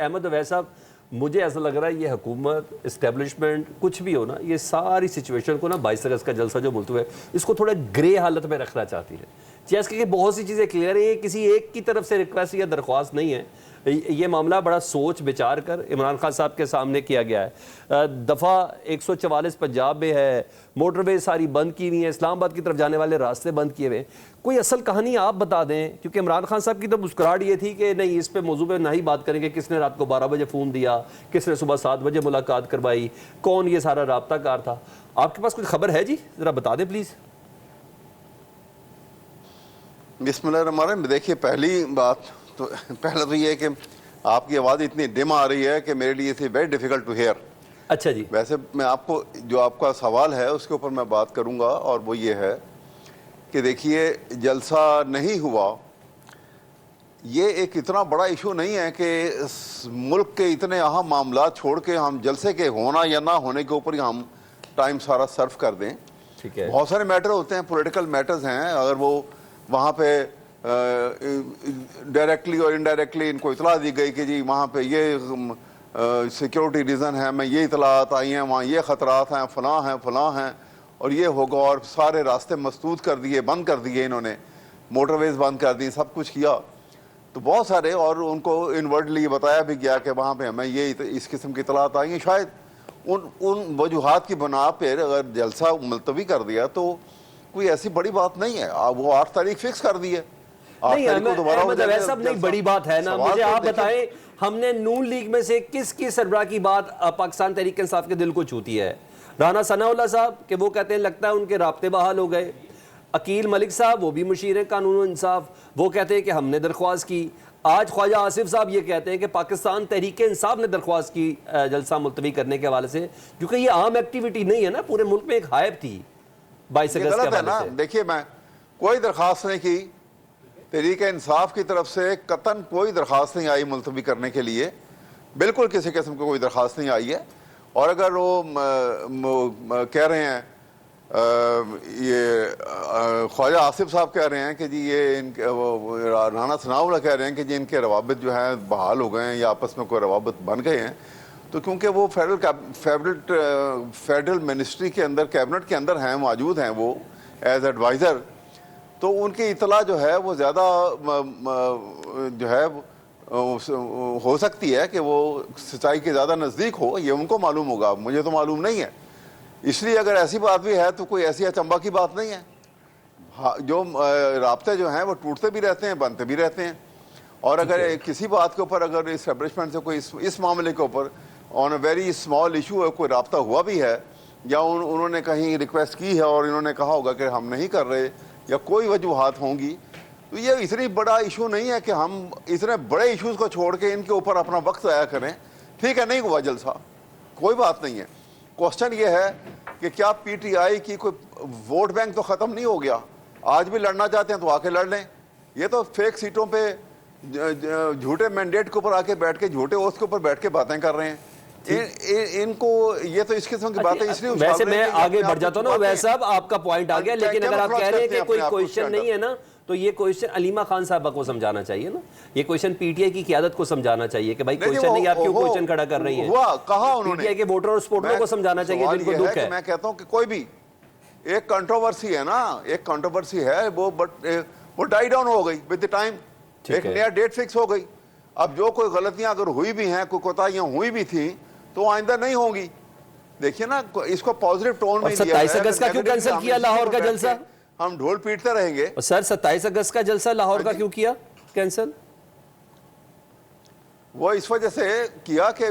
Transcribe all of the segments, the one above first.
احمد اویس صاحب مجھے ایسا لگ رہا ہے یہ حکومت اسٹیبلشمنٹ کچھ بھی ہو نا، یہ ساری سچویشن کو نا 22 اگست کا جلسہ جو ملتوی ہے اس کو تھوڑا گرے حالت میں رکھنا چاہتی ہے، جیسے کہ بہت سی چیزیں کلیئر ہیں، یہ کسی ایک کی طرف سے ریکویسٹ یا درخواست نہیں ہے، یہ معاملہ بڑا سوچ بچار کر عمران خان صاحب کے سامنے کیا گیا ہے۔ دفعہ 144 پنجاب میں ہے، موٹر وے ساری بند کی ہوئی ہیں، اسلام آباد کی طرف جانے والے راستے بند کیے ہوئے، کوئی اصل کہانی آپ بتا دیں، کیونکہ عمران خان صاحب کی تو مسکراہٹ یہ تھی کہ نہیں اس پہ موضوع پہ نہ ہی بات کریں گے، کس نے رات کو 12 بجے فون دیا، کس نے صبح 7 بجے ملاقات کروائی، کون یہ سارا رابطہ کار تھا، آپ کے پاس کچھ خبر ہے جی؟ ذرا بتا دیں پلیز۔ بسم اللہ الرحمن الرحیم۔ دیکھیے پہلی بات تو پہلا تو یہ ہے کہ آپ کی آواز اتنی ڈم آ رہی ہے کہ میرے لیے تھی ویری ڈیفیکلٹ ٹو ہیئر۔ اچھا جی، ویسے میں آپ کو جو آپ کا سوال ہے اس کے اوپر میں بات کروں گا، اور وہ یہ ہے کہ دیکھیے جلسہ نہیں ہوا، یہ ایک اتنا بڑا ایشو نہیں ہے کہ ملک کے اتنے اہم معاملات چھوڑ کے ہم جلسے کے ہونا یا نہ ہونے کے اوپر ہی ہم ٹائم سارا صرف کر دیں۔ ٹھیک ہے، بہت سارے میٹر ہوتے ہیں، پولیٹیکل میٹرز ہیں، اگر وہ وہاں پہ ڈائریکٹلی اور انڈائریکٹلی ان کو اطلاع دی گئی کہ جی وہاں پہ یہ سیکیورٹی ریزن ہے، میں یہ اطلاعات آئی ہیں، وہاں یہ خطرات ہیں، فلاں ہیں اور یہ ہوگا، اور سارے راستے مسدود کر دیے، بند کر دیے، انہوں نے موٹر ویز بند کر دی، سب کچھ کیا، تو بہت سارے، اور ان کو انورڈلی بتایا بھی گیا کہ وہاں پہ ہمیں یہ اس قسم کی اطلاعات آئی ہیں، شاید ان وجوہات کی بنا پہ اگر جلسہ ملتوی کر دیا تو کوئی ایسی بڑی بات نہیں ہے، وہ 8 تاریخ فکس کر دی ہے۔ نہیں احمد اویس صاحب، نہیں بڑی بات ہے نا، مجھے آپ بتائیں ہم نے نون لیگ میں سے کس کی سربراہ کی بات پاکستان تحریک انصاف کے دل کو چھوتی ہے؟ رانا ثناء اللہ صاحب کہ وہ کہتے ہیں لگتا ہے ان کے رابطے بحال ہو گئے، عقیل ملک صاحب وہ بھی مشیر ہیں قانون و انصاف، وہ کہتے ہیں کہ ہم نے درخواست کی، آج خواجہ آصف صاحب یہ کہتے ہیں کہ پاکستان تحریک انصاف نے درخواست کی جلسہ ملتوی کرنے کے حوالے سے، کیونکہ یہ عام ایکٹیویٹی نہیں ہے نا، پورے ملک میں ایک ہائپ تھی 22 اگست کے حوالے سے۔ دیکھیے میں کوئی درخواست نہیں کی، تحریک انصاف کی طرف سے قطعاً کوئی درخواست نہیں آئی ملتوی کرنے کے لیے، بالکل کسی قسم کی کوئی درخواست نہیں آئی ہے، اور اگر وہ کہہ رہے ہیں یہ خواجہ آصف صاحب کہہ رہے ہیں کہ جی یہ رانا ثناء اللہ کہہ رہے ہیں کہ جی ان کے روابط جو ہیں بحال ہو گئے ہیں یا آپس میں کوئی روابط بن گئے ہیں، تو کیونکہ وہ فیڈرل منسٹری کے اندر، کیبنٹ کے اندر ہیں، موجود ہیں وہ ایز ایڈوائزر، تو ان کی اطلاع جو ہے وہ زیادہ جو ہے ہو سکتی ہے کہ وہ سچائی کے زیادہ نزدیک ہو، یہ ان کو معلوم ہوگا، مجھے تو معلوم نہیں ہے، اس لیے اگر ایسی بات بھی ہے تو کوئی ایسی اچنبھا کی بات نہیں ہے، جو رابطے جو ہیں وہ ٹوٹتے بھی رہتے ہیں، بنتے بھی رہتے ہیں، اور اگر کسی بات کے اوپر اگر اسٹیبلشمنٹ سے کوئی اس معاملے کے اوپر آن اے ویری اسمال ایشو ہے کوئی رابطہ ہوا بھی ہے، یا انہوں نے کہیں ریکویسٹ کی ہے اور انہوں نے کہا ہوگا کہ ہم نہیں کر رہے، یا کوئی وجوہات ہوں گی، تو یہ اتنی بڑا ایشو نہیں ہے کہ ہم اتنے بڑے ایشوز کو چھوڑ کے ان کے اوپر اپنا وقت ضائع کریں۔ ٹھیک ہے، نہیں ہوا جلسہ، کوئی بات نہیں ہے، کوسچن یہ ہے کہ کیا پی ٹی آئی کی کوئی ووٹ بینک تو ختم نہیں ہو گیا؟ آج بھی لڑنا چاہتے ہیں تو آ کے لڑ لیں، یہ تو فیک سیٹوں پہ جھوٹے مینڈیٹ کے اوپر آ کے بیٹھ کے جھوٹے اوتھ کے اوپر بیٹھ کے باتیں کر رہے ہیں، ان کو یہ تو اس قسم کی باتیں اس لیے ویسے میں آگے بڑھ جاتا ہوں نا اویس صاحب، آپ کا پوائنٹ آ گیا، لیکن اگر آپ کہہ رہے ہیں کہ کوئی کوئسچن نہیں ہے نا تو یہ کوئسچن علیمہ خان صاحبہ کو سمجھانا چاہیے نا، یہ کوئسچن پی ٹی آئی کی قیادت کو سمجھانا چاہیے کہ بھائی کوئسچن نہیں، آپ کیوں کوئسچن کھڑا کر رہی ہیں؟ کہا انہوں پی ٹی آئی کے ووٹر اور سپورٹروں کو سمجھانا چاہیے جن کو دکھ ہے۔ میں کہتا ہوں کہ کوئی بھی ایک کنٹروورسی ہے نا، ایک کنٹروورسی ہے وہ ڈائی ڈاؤن ہو گئی ود ٹائم، ایک نیا ڈیٹ فکس ہو گئی، اب جو کوئی غلطیاں اگر ہوئی بھی ہیں، کوئی کوتاہیاں ہوئی بھی تھیں تو آئندہ نہیں ہوں گی۔ دیکھیے نا اس کو پازیٹیو ٹون میں لیا ہے۔ 27 اگست کا کیوں کینسل کیا لاہور کا جلسہ؟ ہم ڈھول پیٹتے رہیں گے سر 27 اگست کا جلسہ لاہور کا کیوں کیا کینسل؟ وہ اس وجہ سے کیا کہ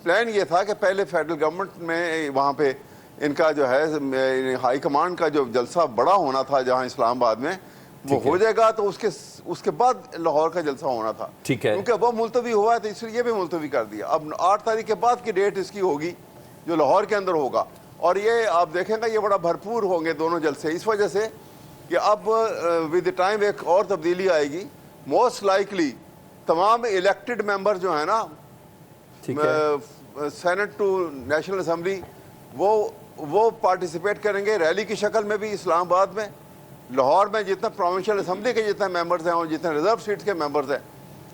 پلان یہ تھا کہ پہلے فیڈرل گورنمنٹ میں وہاں پہ ان کا جو ہے ہائی کمانڈ کا جو جلسہ بڑا ہونا تھا جہاں اسلام آباد میں، وہ ہو جائے گا تو اس کے بعد لاہور کا جلسہ ہونا تھا، کیونکہ وہ ملتوی ہوا ہے تو اس لیے یہ بھی ملتوی کر دیا۔ اب 8 تاریخ کے بعد کی ڈیٹ اس کی ہوگی جو لاہور کے اندر ہوگا، اور یہ آپ دیکھیں گا یہ بڑا بھرپور ہوں گے دونوں جلسے، اس وجہ سے کہ اب ود ٹائم ایک اور تبدیلی آئے گی، موسٹ لائکلی تمام الیکٹڈ ممبر جو ہیں نا سینٹ ٹو نیشنل اسمبلی وہ پارٹیسپیٹ کریں گے ریلی کی شکل میں بھی اسلام آباد میں، لاہور میں جتنا پروونشل اسمبلی کے جتنے ممبرز ہیں اور جتنے ریزرو سیٹس کے ممبرز ہیں